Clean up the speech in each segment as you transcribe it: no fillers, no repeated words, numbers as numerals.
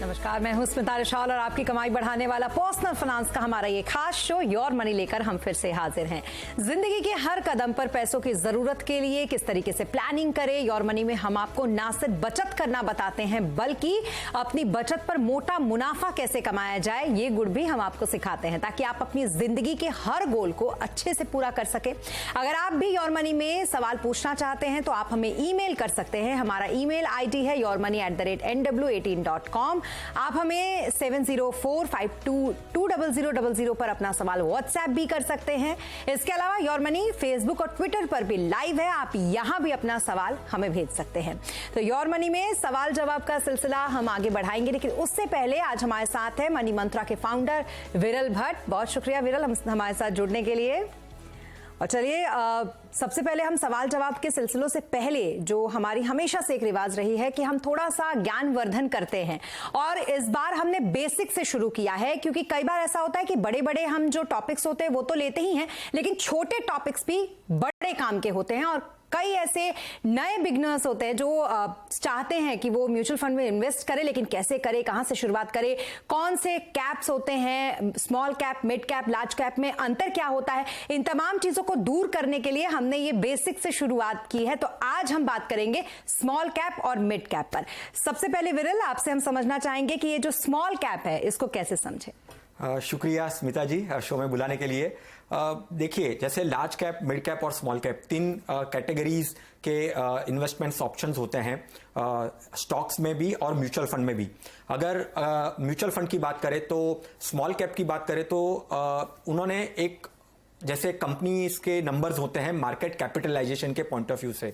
नमस्कार, मैं हूं स्मिता रिशाल और आपकी कमाई बढ़ाने वाला पर्सनल फाइनेंस का हमारा ये खास शो योर मनी लेकर हम फिर से हाजिर हैं। जिंदगी के हर कदम पर पैसों की जरूरत के लिए किस तरीके से प्लानिंग करें, योर मनी में हम आपको ना सिर्फ बचत करना बताते हैं बल्कि अपनी बचत पर मोटा मुनाफा कैसे कमाया जाए ये गुण भी हम आपको सिखाते हैं, ताकि आप अपनी जिंदगी के हर गोल को अच्छे से पूरा कर सके। अगर आप भी योर मनी में सवाल पूछना चाहते हैं तो आप हमें ईमेल कर सकते हैं। हमारा ईमेल आईडी है yourmoney@nw18.com। आप हमें 7045220000 पर अपना सवाल व्हाट्सएप भी कर सकते हैं। इसके अलावा योर मनी फेसबुक और ट्विटर पर भी लाइव है, आप यहां भी अपना सवाल हमें भेज सकते हैं। तो योर मनी में सवाल जवाब का सिलसिला हम आगे बढ़ाएंगे, लेकिन उससे पहले आज हमारे साथ है मनी मंत्रा के फाउंडर विरल भट्ट। बहुत शुक्रिया विरल हमारे साथ जुड़ने के लिए। और चलिए सबसे पहले हम सवाल जवाब के सिलसिलों से पहले जो हमारी हमेशा से एक रिवाज रही है कि हम थोड़ा सा ज्ञानवर्धन करते हैं, और इस बार हमने बेसिक से शुरू किया है, क्योंकि कई बार ऐसा होता है कि बड़े बड़े हम जो टॉपिक्स होते हैं वो तो लेते ही हैं, लेकिन छोटे टॉपिक्स भी बड़े काम के होते हैं। और कई ऐसे नए बिगनर्स होते हैं जो चाहते हैं कि वो म्यूचुअल फंड में इन्वेस्ट करें, लेकिन कैसे करें, कहां से शुरुआत करें, कौन से कैप्स होते हैं, small cap, mid cap, large cap में अंतर क्या होता है, इन तमाम चीजों को दूर करने के लिए हमने ये बेसिक से शुरुआत की है। तो आज हम बात करेंगे स्मॉल कैप और मिड कैप पर। सबसे पहले विरल आपसे हम समझना चाहेंगे कि ये जो स्मॉल कैप है इसको कैसे समझे। शुक्रिया स्मिता जी शो में बुलाने के लिए। देखिए, जैसे लार्ज कैप, मिड कैप और स्मॉल कैप तीन कैटेगरीज के इन्वेस्टमेंट्स ऑप्शंस होते हैं स्टॉक्स में भी और म्यूचुअल फंड में भी। अगर म्यूचुअल फंड की बात करें तो स्मॉल कैप की बात करें तो उन्होंने एक जैसे कंपनीज के नंबर्स होते हैं मार्केट कैपिटलाइजेशन के पॉइंट ऑफ व्यू से,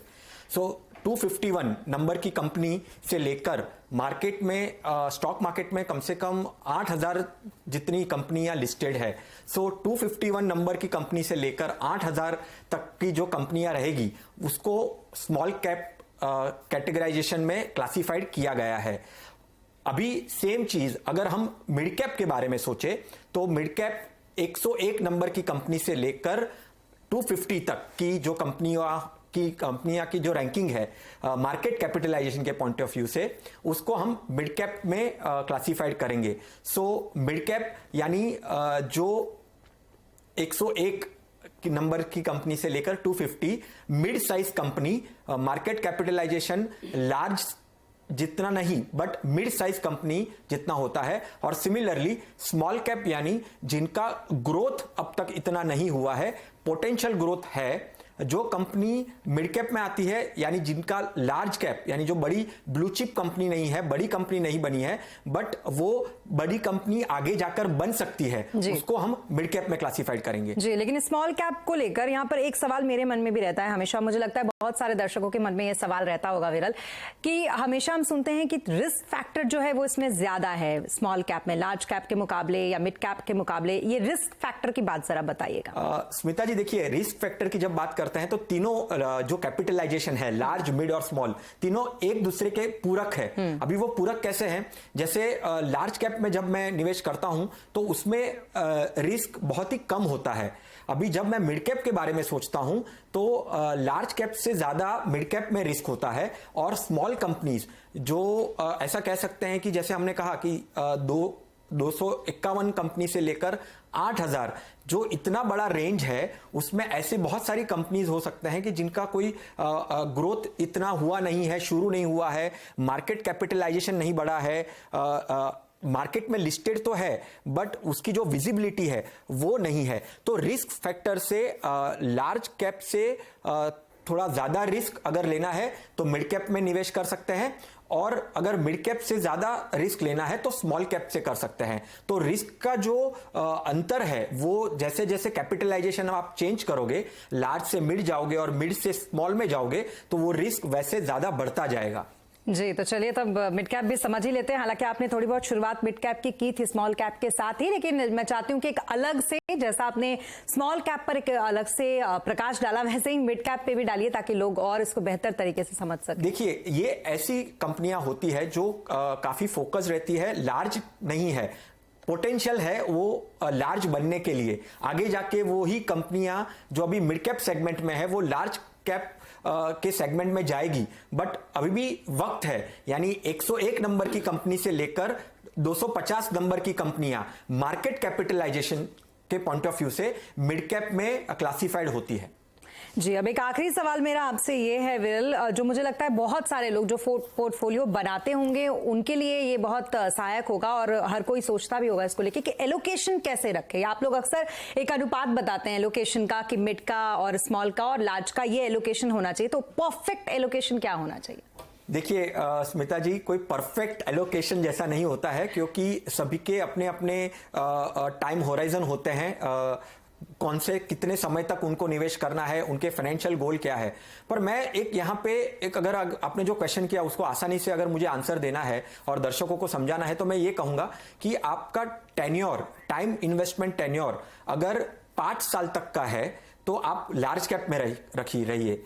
सो 251 नंबर की कंपनी से लेकर मार्केट में स्टॉक मार्केट में कम से कम 8000 जितनी कंपनियां लिस्टेड है। सो 251 नंबर की कंपनी से लेकर 8000 तक की जो कंपनियां रहेगी उसको स्मॉल कैप कैटेगराइजेशन में क्लासिफाइड किया गया है। अभी सेम चीज अगर हम मिड कैप के बारे में सोचे तो मिड कैप 101 नंबर की कंपनी से लेकर 250 तक की जो कंपनियां की जो रैंकिंग है मार्केट कैपिटलाइजेशन के पॉइंट ऑफ व्यू से, उसको हम मिड कैप में क्लासिफाइड करेंगे। सो मिड कैप यानी जो 101 नंबर की कंपनी से लेकर 250 mid size company, market capitalisation large जितना नहीं बट मिड साइज कंपनी जितना होता है। और सिमिलरली स्मॉल कैप यानी जिनका ग्रोथ अब तक इतना नहीं हुआ है, पोटेंशियल ग्रोथ है, जो कंपनी मिड कैप में आती है, यानी जिनका लार्ज कैप यानी जो बड़ी ब्लू चिप कंपनी नहीं है, बड़ी कंपनी नहीं बनी है, बट वो बड़ी कंपनी आगे जाकर बन सकती है, उसको हम मिड कैप में क्लासिफाइड करेंगे जी। लेकिन स्मॉल कैप को लेकर यहाँ पर एक सवाल मेरे मन में भी रहता है हमेशा, मुझे लगता है बहुत सारे दर्शकों के मन में ये सवाल रहता होगा विरल, कि हमेशा हम सुनते हैं कि रिस्क फैक्टर जो है वो इसमें ज्यादा है स्मॉल कैप में लार्ज कैप के मुकाबले या मिड कैप के मुकाबले। ये रिस्क फैक्टर की बात जरा बताइएगा। स्मिता जी देखिए, रिस्क फैक्टर की जब बात करते हैं तो तीनों जो कैपिटलाइजेशन है लार्ज, मिड और स्मॉल, तीनों एक दूसरे के पूरक है। अभी वो पूरक कैसे हैं? जैसे लार्ज कैप में जब मैं निवेश करता हूं तो उसमें रिस्क बहुत ही कम होता है। अभी जब मैं मिड कैप के बारे में सोचता हूं तो लार्ज कैप से ज्यादा मिड कैप में रिस्क होता है। और स्मॉल कंपनीज जो ऐसा कह सकते हैं कि जैसे हमने कहा कि 251 कंपनी से लेकर 8000, जो इतना बड़ा रेंज है, उसमें ऐसे बहुत सारी कंपनीज हो सकते हैं कि जिनका कोई ग्रोथ इतना हुआ नहीं है, शुरू नहीं हुआ है, मार्केट कैपिटलाइजेशन नहीं बढ़ा है, मार्केट में लिस्टेड तो है बट उसकी जो विजिबिलिटी है वो नहीं है। तो रिस्क फैक्टर से लार्ज कैप से थोड़ा ज्यादा रिस्क अगर लेना है तो मिड कैप में निवेश कर सकते हैं, और अगर मिड कैप से ज्यादा रिस्क लेना है तो स्मॉल कैप से कर सकते हैं। तो रिस्क का जो अंतर है वो जैसे जैसे कैपिटलाइजेशन आप चेंज करोगे, लार्ज से मिड जाओगे और मिड से स्मॉल में जाओगे, तो वो रिस्क वैसे ज्यादा बढ़ता जाएगा। जी, तो चलिए तब मिड कैप भी समझ ही लेते हैं। हालांकि आपने थोड़ी बहुत शुरुआत मिड कैप की थी स्मॉल कैप के साथ ही, लेकिन मैं चाहती हूं कि एक अलग से, जैसा आपने स्मॉल कैप पर एक अलग से प्रकाश डाला, वैसे ही मिड कैप पे भी डालिए ताकि लोग और इसको बेहतर तरीके से समझ सकें। देखिए, ये ऐसी कंपनियां होती है जो काफी फोकस रहती है, लार्ज नहीं है, पोटेंशियल है वो लार्ज बनने के लिए। आगे जाके वो ही कंपनियां जो अभी मिड कैप सेगमेंट में है वो लार्ज कैप के सेगमेंट में जाएगी, बट अभी भी वक्त है। यानी 101 नंबर की कंपनी से लेकर 250 नंबर की कंपनियां मार्केट कैपिटलाइजेशन के पॉइंट ऑफ व्यू से मिड कैप में क्लासिफाइड होती है। जी, अब एक आखिरी सवाल मेरा आपसे ये है विरल, जो मुझे लगता है बहुत सारे लोग जो पोर्टफोलियो बनाते होंगे उनके लिए ये बहुत सहायक होगा और हर कोई सोचता भी होगा इसको लेके कि एलोकेशन कैसे रखें। आप लोग अक्सर एक अनुपात बताते हैं एलोकेशन का कि मिड का और स्मॉल का और लार्ज का ये एलोकेशन होना चाहिए, तो परफेक्ट एलोकेशन क्या होना चाहिए? देखिए स्मिता जी, कोई परफेक्ट एलोकेशन जैसा नहीं होता है, क्योंकि सभी के अपने अपने टाइम होराइजन होते हैं, कौन से कितने समय तक उनको निवेश करना है, उनके फाइनेंशियल गोल क्या है। पर मैं एक यहाँ पे एक अगर आपने जो क्वेश्चन किया उसको आसानी से अगर मुझे आंसर देना है और दर्शकों को समझाना है तो मैं ये कहूंगा कि आपका टेन्योर, टाइम इन्वेस्टमेंट टेन्योर अगर 5 साल तक का है तो आप लार्ज कैप में रहिए।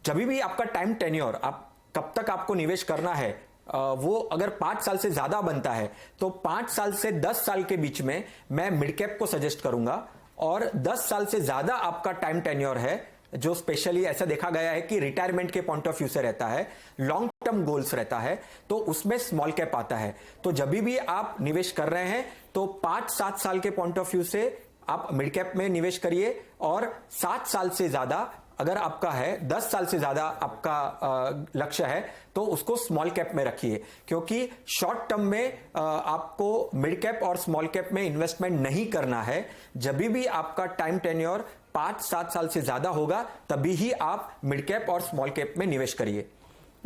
जब भी आपका टाइम टेन्योर, आप कब तक आपको निवेश करना है, वो अगर 5 साल से ज्यादा बनता है तो 5 साल से 10 साल के बीच में मैं मिड कैप को सजेस्ट करूंगा। और 10 साल से ज्यादा आपका टाइम टेन्योर है, जो स्पेशली ऐसा देखा गया है कि रिटायरमेंट के पॉइंट ऑफ व्यू से रहता है, लॉन्ग टर्म गोल्स रहता है, तो उसमें स्मॉल कैप आता है। तो जब भी आप निवेश कर रहे हैं तो 5-7 साल के पॉइंट ऑफ व्यू से आप मिड कैप में निवेश करिए, और 7 साल से ज्यादा अगर आपका है, 10 साल से ज्यादा आपका लक्ष्य है तो उसको स्मॉल कैप में रखिए, क्योंकि शॉर्ट टर्म में आपको मिड कैप और स्मॉल कैप में इन्वेस्टमेंट नहीं करना है। जब भी आपका टाइम टेन्योर 5-7 साल से ज्यादा होगा तभी ही आप मिड कैप और स्मॉल कैप में निवेश करिए।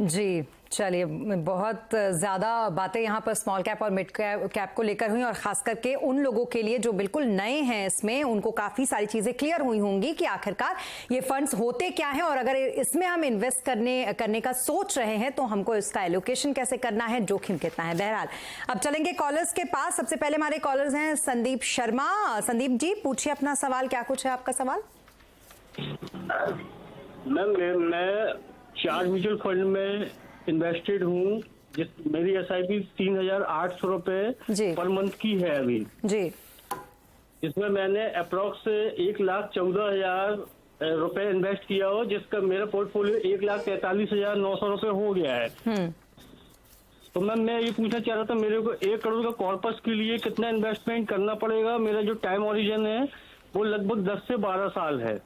जी, चलिए, बहुत ज्यादा बातें यहाँ पर स्मॉल कैप और मिड कैप को लेकर हुई और खास करके उन लोगों के लिए जो बिल्कुल नए हैं इसमें, उनको काफी सारी चीजें क्लियर हुई होंगी कि आखिरकार ये फंड्स होते क्या हैं और अगर इसमें हम इन्वेस्ट करने का सोच रहे हैं तो हमको इसका एलोकेशन कैसे करना है, जोखिम कितना है। बहरहाल अब चलेंगे कॉलर्स के पास। सबसे पहले हमारे कॉलर्स हैं संदीप शर्मा। संदीप जी, पूछिए अपना सवाल, क्या कुछ है आपका सवाल? मैं 4 म्यूचुअल फंड में इन्वेस्टेड हूँ, जिस मेरी SIP 3,800 रुपए पर मंथ की है अभी जी। इसमें मैंने अप्रोक्स 1,14,000 रुपए इन्वेस्ट किया हो, जिसका मेरा पोर्टफोलियो 1,43,900 रुपए हो गया है। तो मैं ये पूछना चाह रहा था, मेरे को 1 करोड़ का कॉर्पस के लिए कितना इन्वेस्टमेंट करना पड़ेगा? मेरा जो टाइम ओरिजिन है वो लगभग 10 से 12 साल है।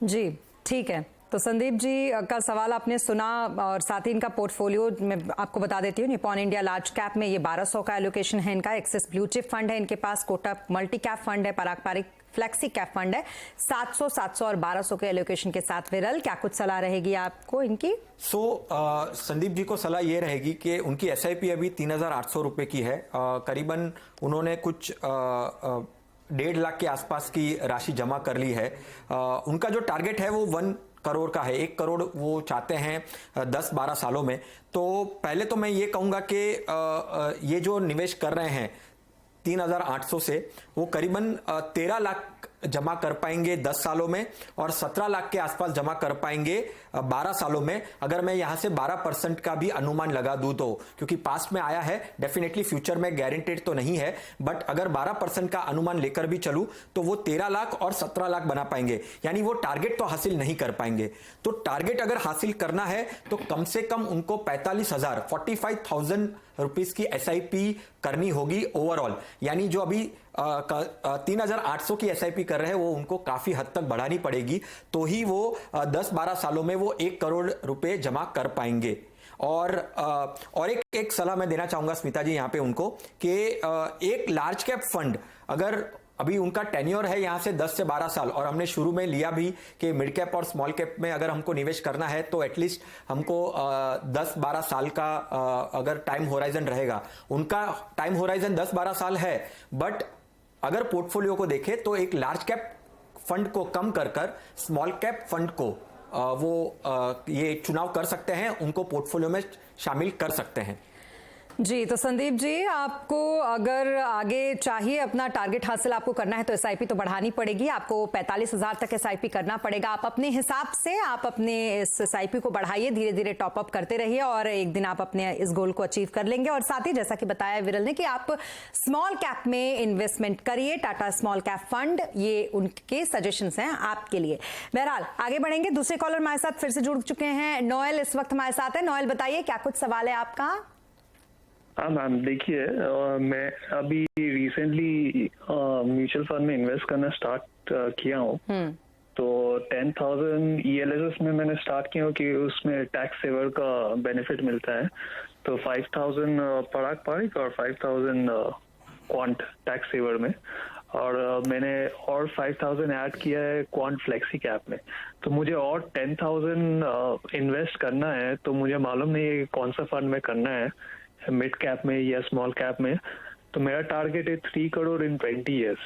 जी, ठीक है। तो संदीप जी का सवाल आपने सुना और साथ ही इनका पोर्टफोलियो मैं आपको बता देती हूँ। निपॉन इंडिया लार्ज कैप में ये 1200 का एलोकेशन है इनका। एक्सिस ब्लू चिप फंड है इनके पास, कोटक मल्टी कैप फंड है, पारंपरिक फ्लेक्सी कैप फंड है। 700, 700 और 1200 के एलोकेशन के साथ विरल क्या कुछ सलाह रहेगी आपको इनकी? संदीप जी को सलाह ये रहेगी कि उनकी SIP अभी 3,800 रुपए की है। करीबन उन्होंने कुछ 1.5 लाख के आसपास की राशि जमा कर ली है। उनका जो टारगेट है वो 1 करोड़ का है, 1 करोड़ वो चाहते हैं 10-12 सालों में। तो पहले तो मैं ये कहूंगा कि ये जो निवेश कर रहे हैं 3,800 से, वो करीबन 13 लाख जमा कर पाएंगे 10 सालों में और 17 लाख के आसपास जमा कर पाएंगे 12 सालों में, अगर मैं यहां से 12% का भी अनुमान लगा दूं तो, क्योंकि पास्ट में आया है, डेफिनेटली फ्यूचर में गारंटेड तो नहीं है, बट अगर 12% का अनुमान लेकर भी चलूं तो वो 13 लाख और 17 लाख बना पाएंगे, यानी वो टारगेट तो हासिल नहीं कर पाएंगे। तो टारगेट अगर हासिल करना है तो कम से कम उनको 45,000 रुपीस की SIP करनी होगी ओवरऑल, यानी जो अभी 3,800 की SIP कर रहे हैं वो उनको काफी हद तक बढ़ानी पड़ेगी, तो ही वो 10-12 सालों में वो 1 करोड़ रुपए जमा कर पाएंगे। और एक सलाह मैं देना चाहूंगा स्मिता जी यहाँ पे उनको कि एक लार्ज कैप फंड अगर अभी उनका टेन्योर है यहाँ से 10 से 12 साल, और हमने शुरू में लिया भी कि मिड कैप और स्मॉल कैप में अगर हमको निवेश करना है तो एटलीस्ट हमको 10-12 साल का अगर टाइम होराइजन रहेगा। उनका टाइम होराइजन 10-12 साल है, बट अगर पोर्टफोलियो को देखें तो एक लार्ज कैप फंड को कम कर स्मॉल कैप फंड को वो ये चुनाव कर सकते हैं, उनको पोर्टफोलियो में शामिल कर सकते हैं। जी, तो संदीप जी, आपको अगर आगे चाहिए अपना टारगेट हासिल आपको करना है तो SIP तो बढ़ानी पड़ेगी, आपको 45,000 तक SIP करना पड़ेगा। आप अपने हिसाब से आप अपने इस SIP को बढ़ाइए, धीरे धीरे टॉप अप करते रहिए और एक दिन आप अपने इस गोल को अचीव कर लेंगे। और साथ ही जैसा कि बताया विरल ने कि आप स्मॉल कैप में इन्वेस्टमेंट करिए, टाटा स्मॉल कैप फंड, ये उनके सजेशंस हैं आपके लिए। बहरहाल आगे बढ़ेंगे। दूसरे कॉलर हमारे साथ फिर से जुड़ चुके हैं, नोएल इस वक्त हमारे साथ है। नोएल, बताइए क्या कुछ सवाल है आपका? हाँ मैम, देखिए मैं अभी रिसेंटली म्यूचुअल फंड में इन्वेस्ट करना स्टार्ट किया हूँ। तो 10,000 ELSS में मैंने स्टार्ट किया कि उसमें टैक्स सेवर का बेनिफिट मिलता है। तो 5,000 पराग पारिक और 5,000 क्वांट टैक्स सेवर में, और मैंने और 5,000 ऐड किया है क्वांट फ्लेक्सी कैप में। तो मुझे और 10,000 इन्वेस्ट करना है। तो मुझे मालूम नहीं है कि कौन सा फंड में करना है, मिड कैप में या स्मॉल कैप में। तो मेरा टारगेट है 3 करोड़ इन 20 ईयर्स।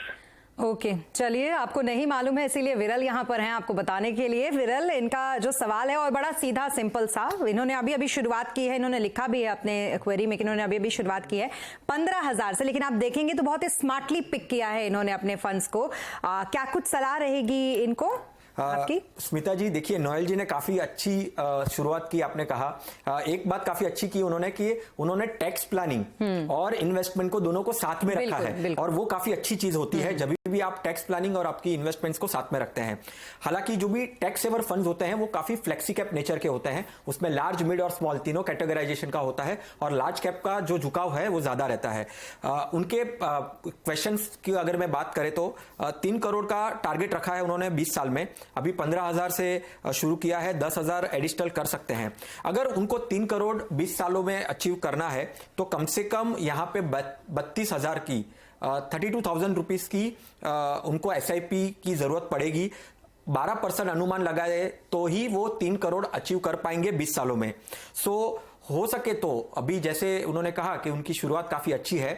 ओके, चलिए, आपको नहीं मालूम है इसीलिए विरल यहाँ पर हैं आपको बताने के लिए। विरल, इनका जो सवाल है और बड़ा सीधा सिंपल सा, इन्होंने अभी अभी शुरुआत की है, इन्होंने लिखा भी है अपने क्वेरी में कि इन्होंने अभी अभी शुरुआत की है 15,000 से, लेकिन आप देखेंगे तो बहुत ही स्मार्टली पिक किया है इन्होंने अपने फंड्स को। क्या कुछ सलाह रहेगी इनको आपकी? स्मिता जी, देखिए नोएल जी ने काफी अच्छी शुरुआत की। आपने कहा एक बात काफी अच्छी की उन्होंने कि उन्होंने टैक्स प्लानिंग और इन्वेस्टमेंट को दोनों को साथ में रखा है, और वो काफी अच्छी चीज होती है जब भी आप टैक्स प्लानिंग और आपकी इन्वेस्टमेंट्स को साथ में रखते हैं। हालांकि जो भी टैक्स सेवर फंड्स होते हैं वो काफी फ्लेक्सी कैप नेचर के होते हैं, उसमें लार्ज, मिड और स्मॉल तीनों कैटेगराइजेशन का होता है, और लार्ज कैप का जो झुकाव है वो ज्यादा रहता है। उनके क्वेश्चंस की अगर मैं बात करें तो 3 करोड़ का टारगेट रखा है उन्होंने 20 साल में। अभी 15,000 से शुरू किया है, 10,000 एडिशनल कर सकते हैं। अगर उनको 3 करोड़ 20 सालों में अचीव करना है तो कम से कम यहां पे 32,000 की 32,000 रुपीज की उनको SIP की जरूरत पड़ेगी। 12% अनुमान लगाए तो ही वो 3 करोड़ अचीव कर पाएंगे 20 सालों में। सो हो सके तो अभी जैसे उन्होंने कहा कि उनकी शुरुआत काफी अच्छी है,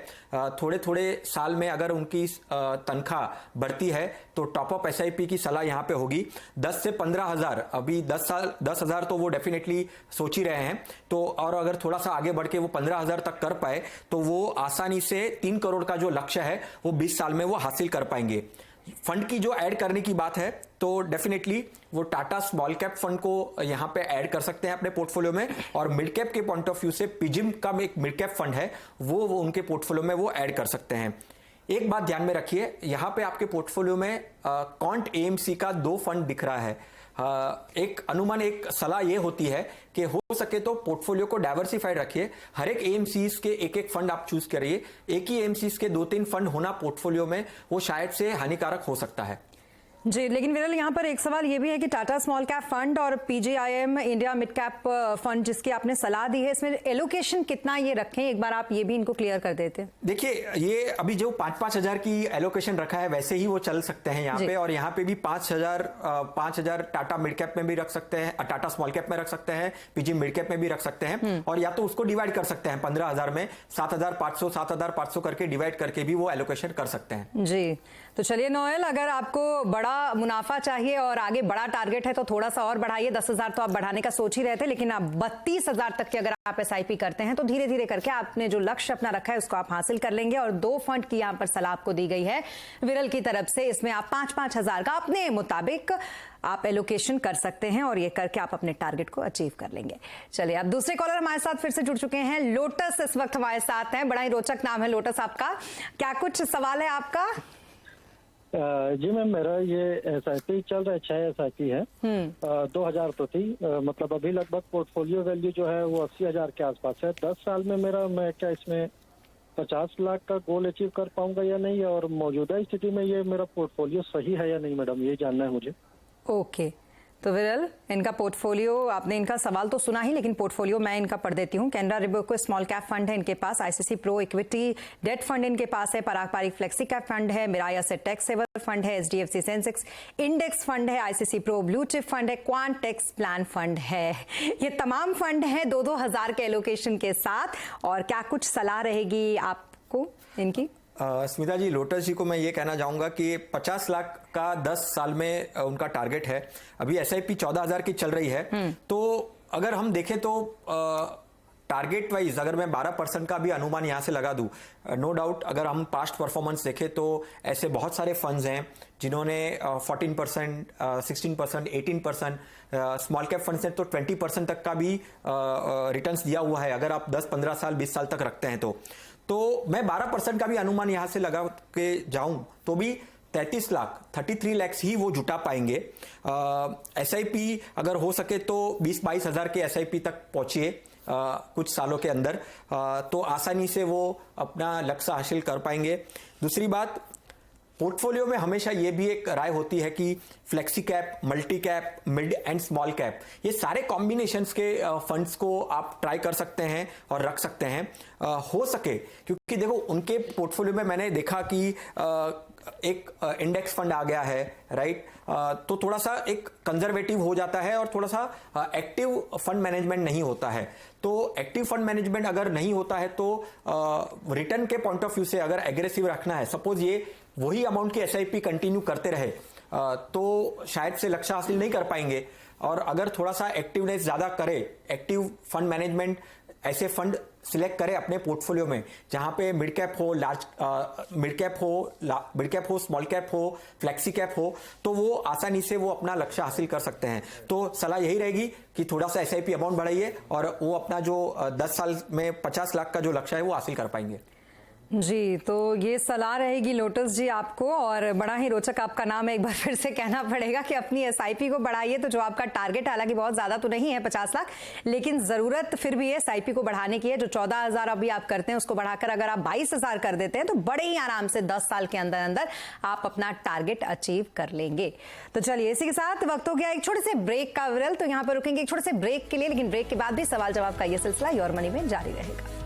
थोड़े थोड़े साल में अगर उनकी तनख्वाह बढ़ती है तो टॉप अप SIP की सलाह यहां पे होगी। 10 से 15,000, अभी 10,000 तो वो डेफिनेटली सोच ही रहे हैं, तो और अगर थोड़ा सा आगे बढ़ के वो 15,000 तक कर पाए तो वो आसानी से 3 करोड़ का जो लक्ष्य है वो 20 साल में वो हासिल कर पाएंगे। फंड की जो ऐड करने की बात है तो डेफिनेटली वो टाटा स्मॉल कैप फंड को यहां पे ऐड कर सकते हैं अपने पोर्टफोलियो में, और मिड कैप के पॉइंट ऑफ व्यू से पिजिम का एक मिड कैप फंड है वो उनके पोर्टफोलियो में वो ऐड कर सकते हैं। एक बात ध्यान में रखिए, यहां पे आपके पोर्टफोलियो में क्वांट AMC का 2 फंड दिख रहा है। एक अनुमान, एक सलाह ये होती है कि हो सके तो पोर्टफोलियो को डाइवर्सिफाइड रखिए। हर एक AMCs के एक फंड आप चूज करिए। एक ही AMCs के 2-3 फंड होना पोर्टफोलियो में वो शायद से हानिकारक हो सकता है। जी, लेकिन विरल, यहाँ पर एक सवाल ये भी है कि टाटा स्मॉल कैप फंड और PGIM India mid cap fund जिसकी आपने सलाह दी है, इसमें एलोकेशन कितना ये रखें, एक बार आप ये भी इनको क्लियर कर देते। देखिए, ये अभी जो 5,000 की एलोकेशन रखा है वैसे ही वो चल सकते हैं यहाँ पे, और यहाँ पे भी 5,000 टाटा मिड कैप में भी रख सकते हैं, टाटा स्मॉल कैप में रख सकते हैं, PG मिड कैप में भी रख सकते हैं, और या तो उसको डिवाइड कर सकते हैं 15,000 में 7,500 करके डिवाइड करके भी वो एलोकेशन कर सकते हैं। जी, तो चलिए नोएल, अगर आपको बड़ा मुनाफा चाहिए और आगे बड़ा टारगेट है तो थोड़ा सा और बढ़ाइए। 10,000 तो आप बढ़ाने का सोच ही रहे थे, लेकिन आप 32,000 तक की अगर आप SIP करते हैं तो धीरे धीरे करके आपने जो लक्ष्य अपना रखा है उसको आप हासिल कर लेंगे। और 2 फंड की यहाँ पर सलाह आपको दी गई है विरल की तरफ से, इसमें आप 5,000 का अपने मुताबिक आप एलोकेशन कर सकते हैं और ये करके आप अपने टारगेट को अचीव कर लेंगे। चलिए, अब दूसरे कॉलर हमारे साथ फिर से जुड़ चुके हैं। लोटस इस वक्त हमारे साथ हैं, बड़ा ही रोचक नाम है लोटस आपका। क्या कुछ सवाल है आपका? जी मैम, मेरा ये SIP चल रहा है, 6 SIP है 2,000 प्रति, मतलब अभी लगभग पोर्टफोलियो वैल्यू जो है वो 80,000 के आसपास है। 10 साल में मैं क्या इसमें 50 लाख का गोल अचीव कर पाऊंगा या नहीं, और मौजूदा स्थिति में ये मेरा पोर्टफोलियो सही है या नहीं मैडम, ये जानना है मुझे। ओके, तो विरल, इनका पोर्टफोलियो आपने इनका सवाल तो सुना ही, लेकिन पोर्टफोलियो मैं इनका पढ़ देती हूँ। कैनरा रिबोको स्मॉल कैप फंड है इनके पास, ICC pro equity debt fund इनके पास है, पराग पारिक फ्लेक्सी कैप फंड है, मिराया से टैक्स सेवर फंड है, HDFC सेंसेक्स इंडेक्स फंड है, ICC pro blue chip fund है, क्वांट टैक्स प्लान फंड है। ये तमाम फंड है 2,000 के एलोकेशन के साथ। और क्या कुछ सलाह रहेगी आपको इनकी? स्मिता जी, लोटस जी को मैं ये कहना चाहूंगा कि 50 लाख का 10 साल में उनका टारगेट है। अभी SIP 14,000 की चल रही है, तो अगर हम देखें तो टारगेट वाइज अगर मैं 12% का भी अनुमान यहां से लगा दूं, नो डाउट अगर हम पास्ट परफॉर्मेंस देखें तो ऐसे बहुत सारे फंड्स हैं जिन्होंने 14%, 16%, 18%, स्मॉल कैप फंड्स ने तो 20% तक का भी रिटर्न्स दिया हुआ है अगर आप 10, 15 साल, 20 साल तक रखते हैं तो मैं 12% का भी अनुमान यहां से लगा के जाऊं तो भी 33 लाख ही वो जुटा पाएंगे। SIP अगर हो सके तो 20-22 हजार के SIP तक पहुंचिए कुछ सालों के अंदर, तो आसानी से वो अपना लक्ष्य हासिल कर पाएंगे। दूसरी बात, पोर्टफोलियो में हमेशा ये भी एक राय होती है कि flexi cap, multi cap, mid and small cap, ये सारे कॉम्बिनेशंस के फंड्स को आप ट्राई कर सकते हैं और रख सकते हैं हो सके, क्योंकि देखो उनके पोर्टफोलियो में मैंने देखा कि एक इंडेक्स फंड आ गया है, राइट, तो थोड़ा सा एक कंजर्वेटिव हो जाता है और थोड़ा सा एक्टिव फंड मैनेजमेंट नहीं होता है। तो एक्टिव फंड मैनेजमेंट अगर नहीं होता है तो रिटर्न के पॉइंट ऑफ व्यू से अगर एग्रेसिव रखना है, सपोज ये वही अमाउंट की एसआईपी कंटिन्यू करते रहे तो शायद से लक्ष्य हासिल नहीं कर पाएंगे। और अगर थोड़ा सा एक्टिवनेस ज्यादा करे, एक्टिव फंड मैनेजमेंट, ऐसे फंड सिलेक्ट करें अपने पोर्टफोलियो में जहां पे मिड कैप हो, मिड कैप हो, स्मॉल कैप हो, फ्लेक्सी कैप हो, तो वो आसानी से वो अपना लक्ष्य हासिल कर सकते हैं। तो सलाह यही रहेगी कि थोड़ा सा एसआईपी अमाउंट बढ़ाइए और वो अपना जो 10 साल में 50 लाख का जो लक्ष्य है वो हासिल कर पाएंगे। जी, तो ये सलाह रहेगी लोटस जी आपको, और बड़ा ही रोचक आपका नाम है, एक बार फिर से कहना पड़ेगा कि अपनी एसआईपी को बढ़ाइए। तो जो आपका टारगेट हालांकि बहुत ज्यादा तो नहीं है 50 लाख, लेकिन जरूरत फिर भी है एसआईपी को बढ़ाने की है। जो 14,000 अभी आप करते हैं उसको बढ़ाकर अगर आप 22,000 कर देते हैं तो बड़े ही आराम से 10 साल के अंदर अंदर आप अपना टारगेट अचीव कर लेंगे। तो चलिए, इसी के साथ वक्त हो गया एक छोटे से ब्रेक का। विरल, तो यहाँ पर रुकेंगे एक छोटे से ब्रेक के लिए, लेकिन ब्रेक के बाद भी सवाल जवाब का ये सिलसिला योर मनी में जारी रहेगा।